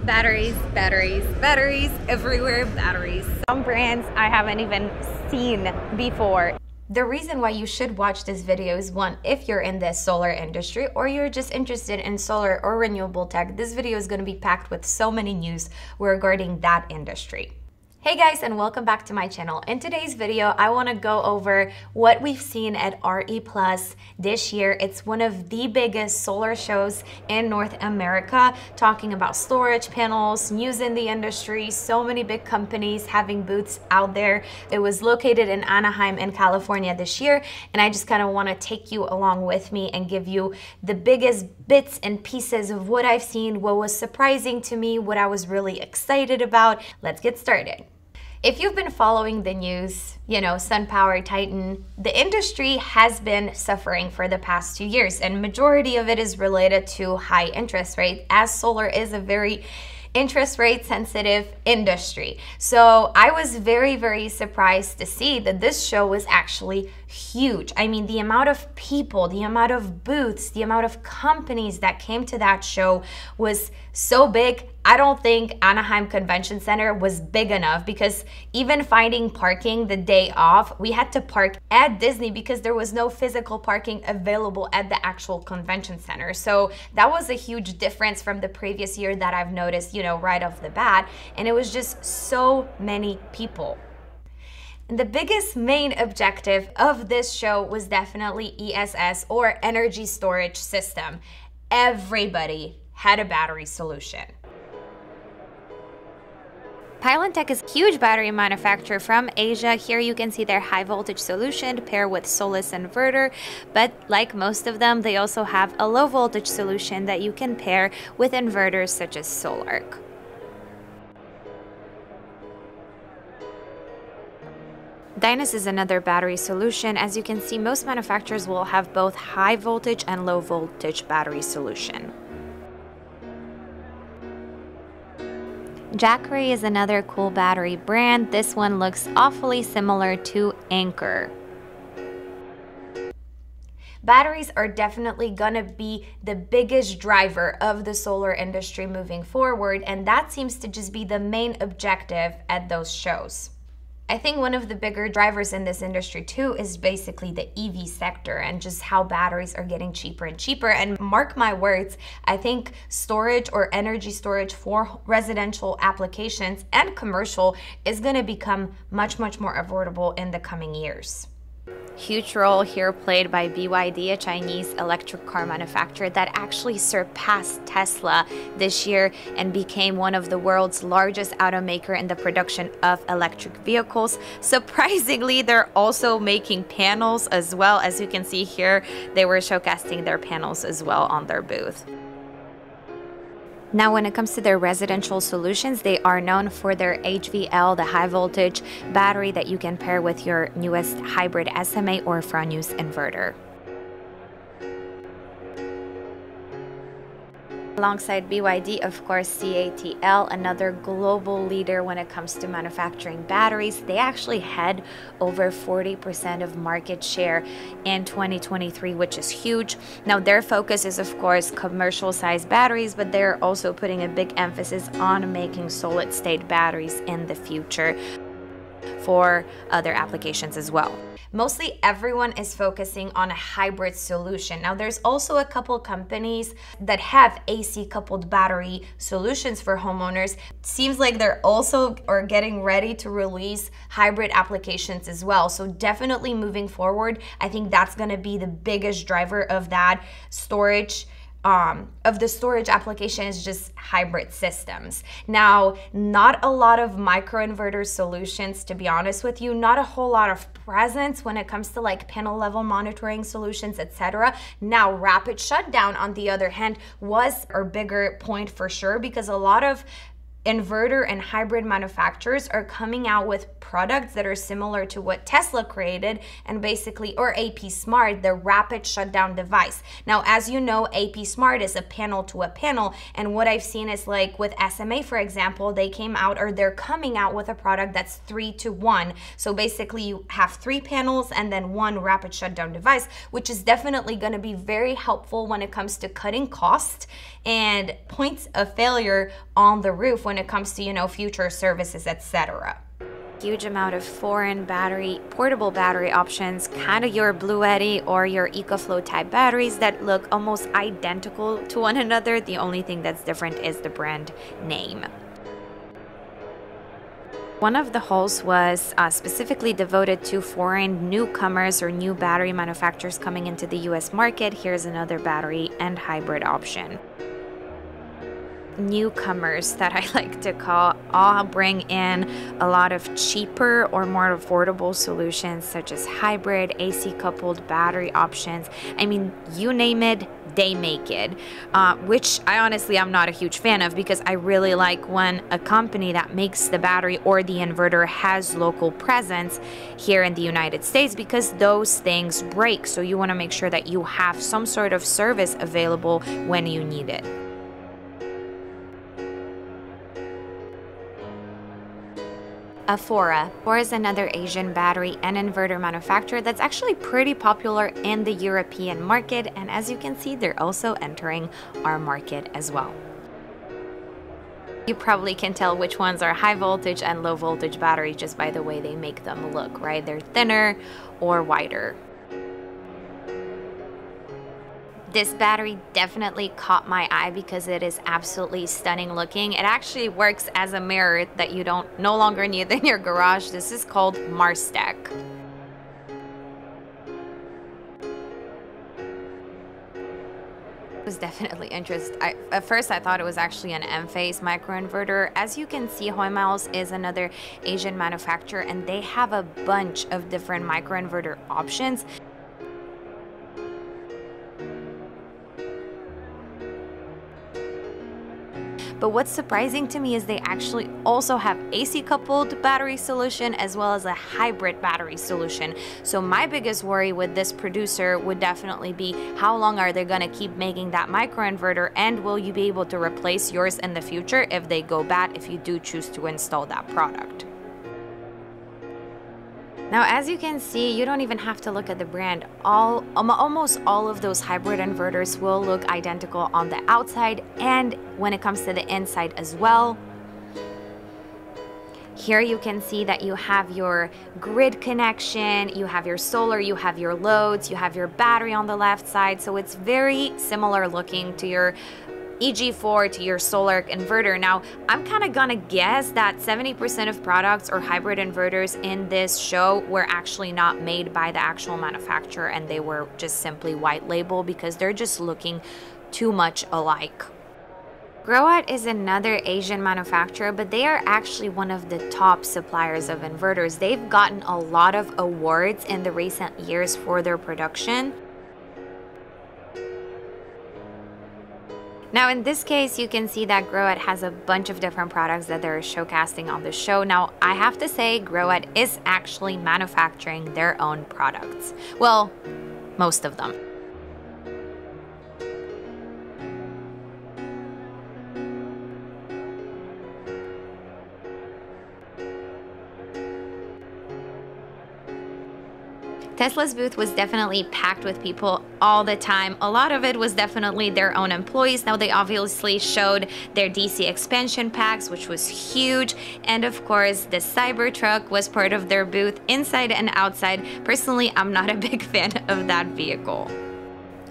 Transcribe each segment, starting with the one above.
Batteries, batteries, batteries, everywhere batteries. Some brands I haven't even seen before. The reason why you should watch this video is one, if you're in the solar industry or you're just interested in solar or renewable tech, this video is going to be packed with so many news regarding that industry. Hey guys, and welcome back to my channel. In today's video, I want to go over what we've seen at RE+ this year. It's one of the biggest solar shows in North America, talking about storage panels, news in the industry, so many big companies having booths out there. It was located in Anaheim in California this year, and I just kind of want to take you along with me and give you the biggest bits and pieces of what I've seen, what was surprising to me, what I was really excited about. Let's get started. If you've been following the news, SunPower, Titan, the industry has been suffering for the past 2 years, and majority of it is related to high interest rate, as solar is a very interest rate sensitive industry. So I was very, very surprised to see that this show was actually huge. I mean, the amount of people, the amount of booths, the amount of companies that came to that show was so big. I don't think Anaheim Convention Center was big enough, because even finding parking the day off, we had to park at Disney because there was no physical parking available at the actual convention center. So that was a huge difference from the previous year that I've noticed, right off the bat. And it was just so many people. And the biggest main objective of this show was definitely ESS, or energy storage system. Everybody had a battery solution. Pylon is a huge battery manufacturer from Asia. Here you can see their high voltage solution paired with Solaredge inverter, but like most of them, they also have a low voltage solution that you can pair with inverters such as Solaredge. Dynas is another battery solution. As you can see, most manufacturers will have both high voltage and low voltage battery solution. Jackery is another cool battery brand. This one looks awfully similar to Anchor. Batteries are definitely gonna be the biggest driver of the solar industry moving forward, and that seems to just be the main objective at those shows. I think one of the bigger drivers in this industry too is basically the EV sector, and just how batteries are getting cheaper and cheaper. And mark my words, I think storage or energy storage for residential applications and commercial is going to become much, much more affordable in the coming years. Huge role here played by BYD, a Chinese electric car manufacturer that actually surpassed Tesla this year and became one of the world's largest automaker in the production of electric vehicles. Surprisingly, they're also making panels as well. As you can see here, they were showcasing their panels as well on their booth. Now, when it comes to their residential solutions, they are known for their HVL, the high voltage battery that you can pair with your newest hybrid SMA or front-use inverter. Alongside BYD, of course, CATL, another global leader when it comes to manufacturing batteries. They actually had over 40% of market share in 2023, which is huge. Now, their focus is, of course, commercial-sized batteries, but they're also putting a big emphasis on making solid-state batteries in the future for other applications as well. Mostly everyone is focusing on a hybrid solution. Now, there's also a couple companies that have AC coupled battery solutions for homeowners. Seems like they're also getting ready to release hybrid applications as well. So definitely moving forward, I think that's going to be the biggest driver of that storage of the storage application, is just hybrid systems. Now, not a lot of microinverter solutions, to be honest with you, not a whole lot of presence when it comes to like panel level monitoring solutions, etc. Now, rapid shutdown, on the other hand, was a bigger point for sure, because a lot of inverter and hybrid manufacturers are coming out with products that are similar to what Tesla created, and basically, or AP Smart, the rapid shutdown device. Now, as you know, AP Smart is a panel to a panel, and what I've seen is like with SMA, for example, they came out, or they're coming out with a product that's 3-to-1. So basically you have 3 panels and then 1 rapid shutdown device, which is definitely going to be very helpful when it comes to cutting costs and points of failure on the roof when it comes to, you know, future services, etc. Huge amount of foreign battery, portable battery options, kind of your Bluetti or your EcoFlow type batteries that look almost identical to one another. The only thing that's different is the brand name. One of the hauls was specifically devoted to foreign newcomers or new battery manufacturers coming into the US market. Here's another battery and hybrid option. Newcomers that I like to call all bring in a lot of cheaper or more affordable solutions such as hybrid, AC coupled battery options. I mean, you name it, they make it, which I honestly am not a huge fan of, because I really like when a company that makes the battery or the inverter has local presence here in the United States, because those things break. So you want to make sure that you have some sort of service available when you need it. Aphora is another Asian battery and inverter manufacturer that's actually pretty popular in the European market, and as you can see, they're also entering our market as well. You probably can tell which ones are high voltage and low voltage batteries just by the way they make them look, right? They're thinner or wider. This battery definitely caught my eye because it is absolutely stunning looking. It actually works as a mirror that you no longer need in your garage. This is called Marstec. Was definitely interested. At first I thought it was actually an Enphase Microinverter. As you can see, Homeowner is another Asian manufacturer, and they have a bunch of different microinverter options. But what's surprising to me is they actually also have AC coupled battery solution as well as a hybrid battery solution. So my biggest worry with this producer would definitely be, how long are they gonna keep making that microinverter, and will you be able to replace yours in the future if they go bad, if you do choose to install that product? Now, as you can see, you don't even have to look at the brand. Almost all of those hybrid inverters will look identical on the outside and when it comes to the inside as well. Here you can see that you have your grid connection, you have your solar, you have your loads, you have your battery on the left side. So it's very similar looking to your EG4, to your solar inverter. Now, I'm kind of gonna guess that 70% of products or hybrid inverters in this show were actually not made by the actual manufacturer, and they were just simply white label because they're just looking too much alike. Growatt is another Asian manufacturer, but they are actually one of the top suppliers of inverters. They've gotten a lot of awards in the recent years for their production. Now, in this case, you can see that Growatt has a bunch of different products that they're showcasing on the show. Now, I have to say, Growatt is actually manufacturing their own products. Well, most of them. Tesla's booth was definitely packed with people all the time. A lot of it was definitely their own employees. Now, they obviously showed their DC expansion packs, which was huge. And of course, the Cybertruck was part of their booth, inside and outside. Personally, I'm not a big fan of that vehicle.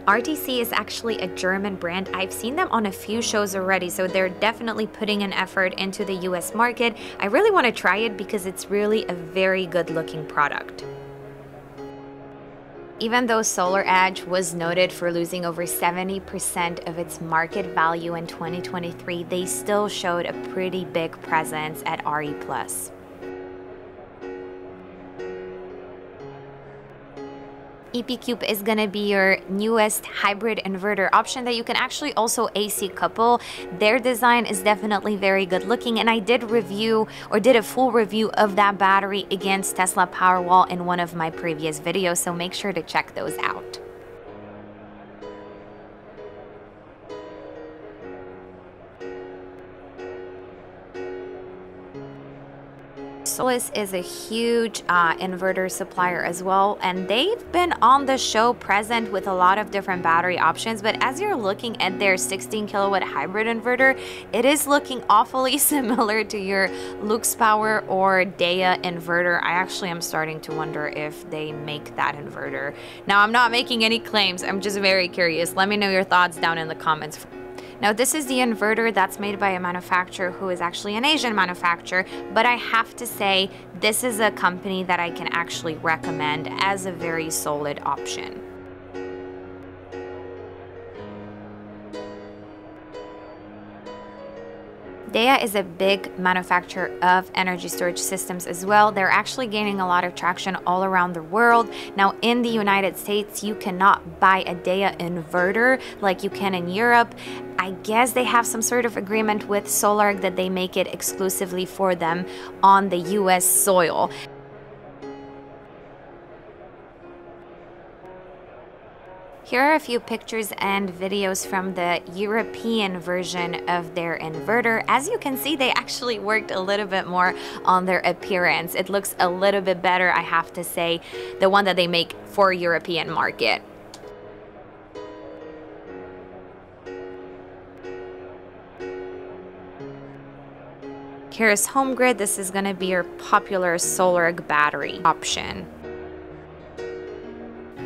RTC is actually a German brand. I've seen them on a few shows already, so they're definitely putting an effort into the US market. I really want to try it because it's really a very good looking product. Even though Solaredge was noted for losing over 70% of its market value in 2023, they still showed a pretty big presence at RE+. EP-Cube is gonna be your newest hybrid inverter option that you can actually also AC couple. Their design is definitely very good looking, and I did a full review of that battery against Tesla Powerwall in one of my previous videos, so make sure to check those out. Solaredge is a huge inverter supplier as well, and they've been on the show present with a lot of different battery options. But as you're looking at their 16 kilowatt hybrid inverter, it is looking awfully similar to your LuxPower or Daya inverter. I actually am starting to wonder if they make that inverter. Now, I'm not making any claims, I'm just very curious. Let me know your thoughts down in the comments. Now, this is the inverter that's made by a manufacturer who is actually an Asian manufacturer, but I have to say this is a company that I can actually recommend as a very solid option. Daya is a big manufacturer of energy storage systems as well. They're actually gaining a lot of traction all around the world. Now, in the United States, you cannot buy a Daya inverter like you can in Europe. I guess they have some sort of agreement with Solaredge that they make it exclusively for them on the US soil. Here are a few pictures and videos from the European version of their inverter. As you can see, they actually worked a little bit more on their appearance. It looks a little bit better, I have to say, the one that they make for European market. Here's Home Grid. This is going to be your popular Solaredge battery option.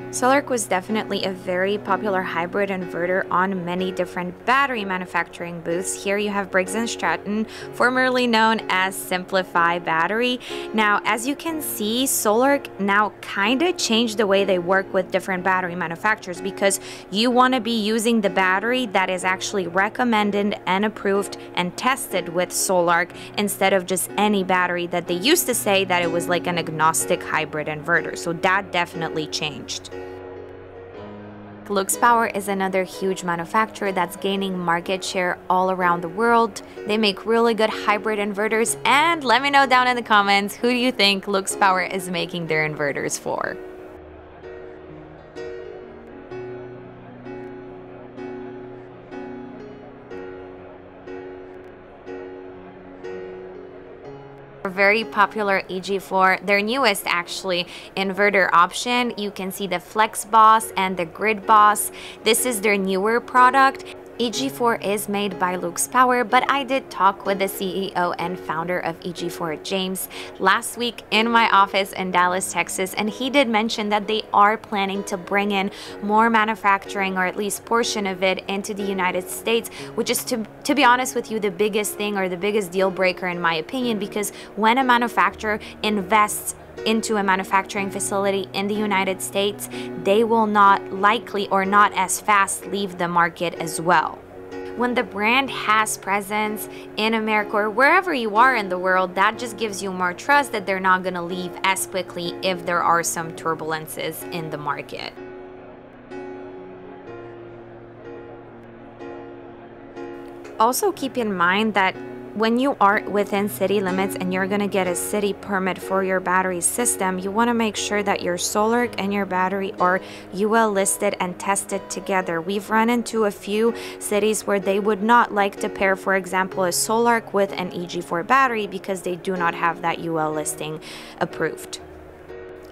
Solaredge was definitely a very popular hybrid inverter on many different battery manufacturing booths. Here you have Briggs & Stratton, formerly known as Simplify Battery. Now, as you can see, Solaredge now kind of changed the way they work with different battery manufacturers, because you want to be using the battery that is actually recommended and approved and tested with Solaredge instead of just any battery that they used to say that it was like an agnostic hybrid inverter. So that definitely changed. LuxPower is another huge manufacturer that's gaining market share all around the world. They make really good hybrid inverters, and let me know down in the comments, who do you think LuxPower is making their inverters for? Very popular EG4, their newest actually inverter option. You can see the Flex Boss and the Grid Boss. This is their newer product. EG4 is made by LuxPower, but I did talk with the CEO and founder of EG4, James, last week in my office in Dallas, Texas, and he did mention that they are planning to bring in more manufacturing, or at least portion of it, into the United States, which is, to be honest with you, the biggest thing, or the biggest deal breaker in my opinion, because when a manufacturer invests into a manufacturing facility in the United States, they will not likely or not as fast leave the market as well. When the brand has presence in America or wherever you are in the world, that just gives you more trust that they're not going to leave as quickly if there are some turbulences in the market. Also keep in mind that when you are within city limits and you're going to get a city permit for your battery system, you want to make sure that your Solaredge and your battery are UL listed and tested together. We've run into a few cities where they would not like to pair, for example, a Solaredge with an EG4 battery because they do not have that UL listing approved.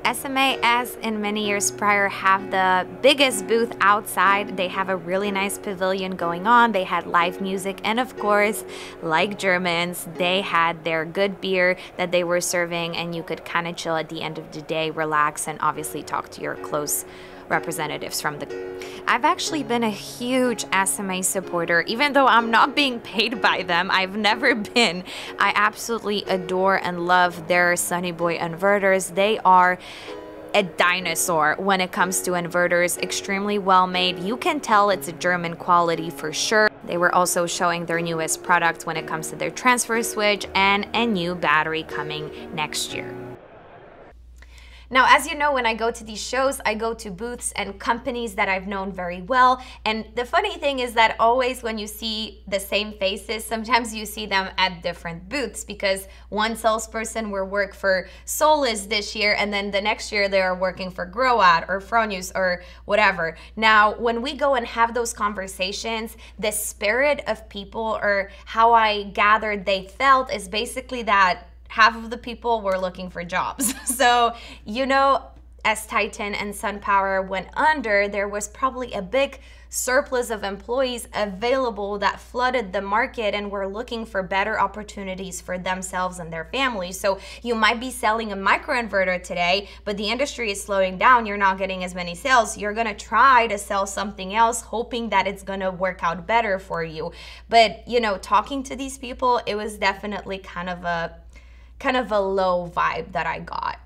SMA, as in many years prior, have the biggest booth outside. They have a really nice pavilion going on. They had live music, and of course, like Germans, they had their good beer that they were serving, and you could kind of chill at the end of the day, relax, and obviously talk to your close representatives from the... I've actually been a huge SMA supporter, even though I'm not being paid by them. I've never been. I absolutely adore and love their Sunny Boy inverters. They are a dinosaur when it comes to inverters, extremely well made. You can tell it's a German quality for sure. They were also showing their newest product when it comes to their transfer switch and a new battery coming next year. Now, as you know, when I go to these shows, I go to booths and companies that I've known very well. And the funny thing is that always when you see the same faces, sometimes you see them at different booths, because one salesperson will work for Solaredge this year, and then the next year they are working for Groat or Fronius or whatever. Now, when we go and have those conversations, the spirit of people, or how I gathered they felt, is basically that half of the people were looking for jobs. So, you know, as Titan and SunPower went under, there was probably a big surplus of employees available that flooded the market and were looking for better opportunities for themselves and their families. So you might be selling a microinverter today, but the industry is slowing down. You're not getting as many sales. You're going to try to sell something else, hoping that it's going to work out better for you. But, you know, talking to these people, it was definitely kind of a low vibe that I got.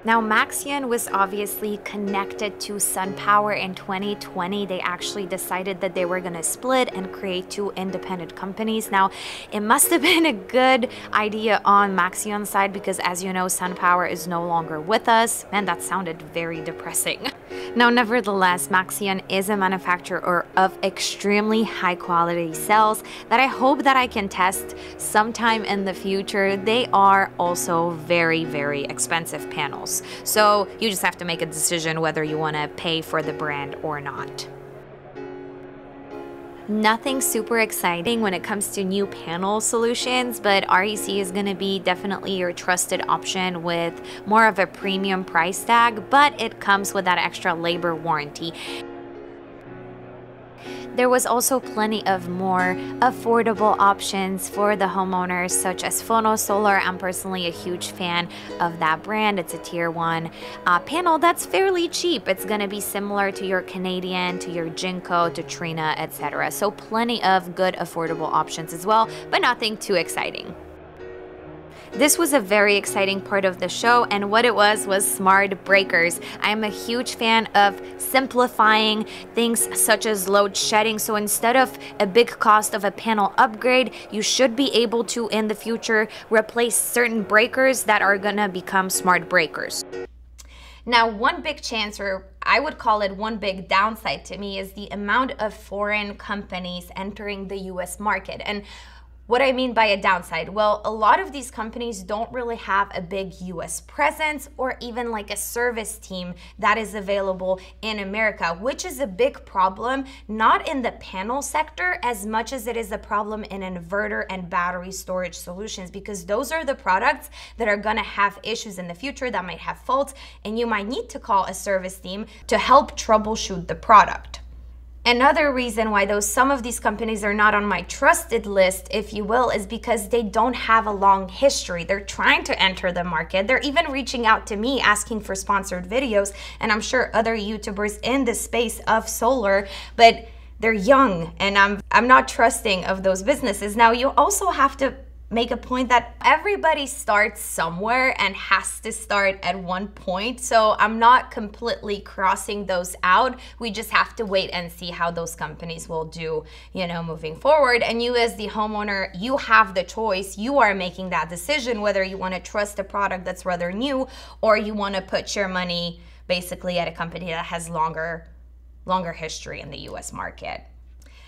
Now, Maxeon was obviously connected to SunPower in 2020. They actually decided that they were going to split and create two independent companies. Now, it must have been a good idea on Maxeon's side, because as you know, SunPower is no longer with us. Man, that sounded very depressing. Now, nevertheless, Maxeon is a manufacturer of extremely high quality cells that I hope that I can test sometime in the future. They are also very, very expensive panels. So you just have to make a decision whether you want to pay for the brand or not. Nothing super exciting when it comes to new panel solutions, but REC is going to be definitely your trusted option with more of a premium price tag, but it comes with that extra labor warranty. There was also plenty of more affordable options for the homeowners, such as Phono Solar. I'm personally a huge fan of that brand. It's a tier 1 panel that's fairly cheap. It's going to be similar to your Canadian, to your Jinko, to Trina, etc. So plenty of good affordable options as well, but nothing too exciting. This was a very exciting part of the show, and what it was smart breakers. I'm a huge fan of simplifying things such as load shedding. So instead of a big cost of a panel upgrade, you should be able to, in the future, replace certain breakers that are gonna become smart breakers. Now, one big chance, or I would call it one big downside to me, is the amount of foreign companies entering the US market. And what I mean by a downside, well, a lot of these companies don't really have a big US presence or even like a service team that is available in America, which is a big problem, not in the panel sector as much as it is a problem in inverter and battery storage solutions, because those are the products that are gonna have issues in the future, that might have faults, and you might need to call a service team to help troubleshoot the product. Another reason why some of these companies are not on my trusted list, if you will, is because they don't have a long history. They're trying to enter the market. They're even reaching out to me asking for sponsored videos, and I'm sure other YouTubers in the space of solar, but they're young, and I'm not trusting of those businesses. Now, you also have to make a point that everybody starts somewhere and has to start at one point. So I'm not completely crossing those out. We just have to wait and see how those companies will do, you know, moving forward. And you as the homeowner, you have the choice. You are making that decision whether you want to trust a product that's rather new, or you want to put your money basically at a company that has longer history in the US market.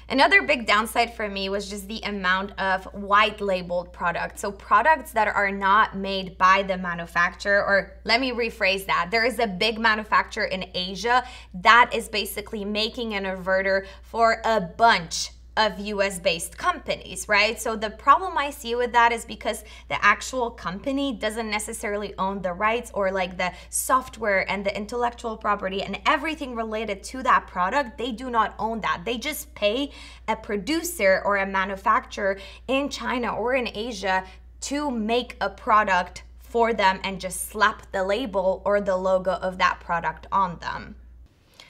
Another big downside for me was just the amount of white labeled products. So products that are not made by the manufacturer, or let me rephrase that. There is a big manufacturer in Asia that is basically making an inverter for a bunch of US-based companies, right? So the problem I see with that is because the actual company doesn't necessarily own the rights or like the software and the intellectual property and everything related to that product. They do not own that. They just pay a producer or a manufacturer in China or in Asia to make a product for them and just slap the label or the logo of that product on them.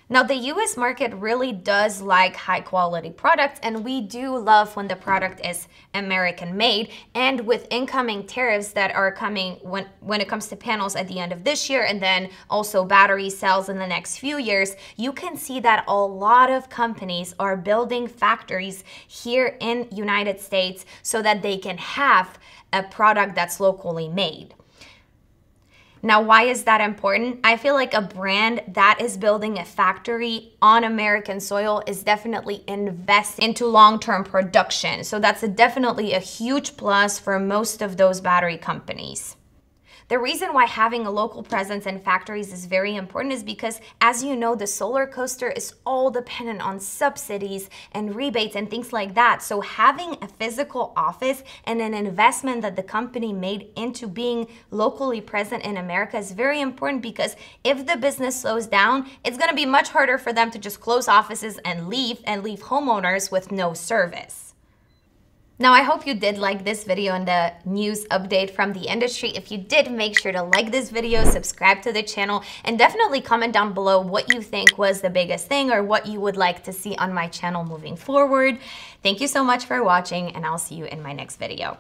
Now, the US market really does like high quality products, and we do love when the product is American made. And with incoming tariffs that are coming when it comes to panels at the end of this year, and then also battery cells in the next few years, you can see that a lot of companies are building factories here in United States so that they can have a product that's locally made. Now, why is that important? I feel like a brand that is building a factory on American soil is definitely investing into long-term production. So that's definitely a huge plus for most of those battery companies. The reason why having a local presence in factories is very important is because, as you know, the solar coaster is all dependent on subsidies and rebates and things like that. So having a physical office and an investment that the company made into being locally present in America is very important, because if the business slows down, it's going to be much harder for them to just close offices and leave homeowners with no service. Now, I hope you did like this video and the news update from the industry. If you did, make sure to like this video, subscribe to the channel, and definitely comment down below what you think was the biggest thing or what you would like to see on my channel moving forward. Thank you so much for watching, and I'll see you in my next video.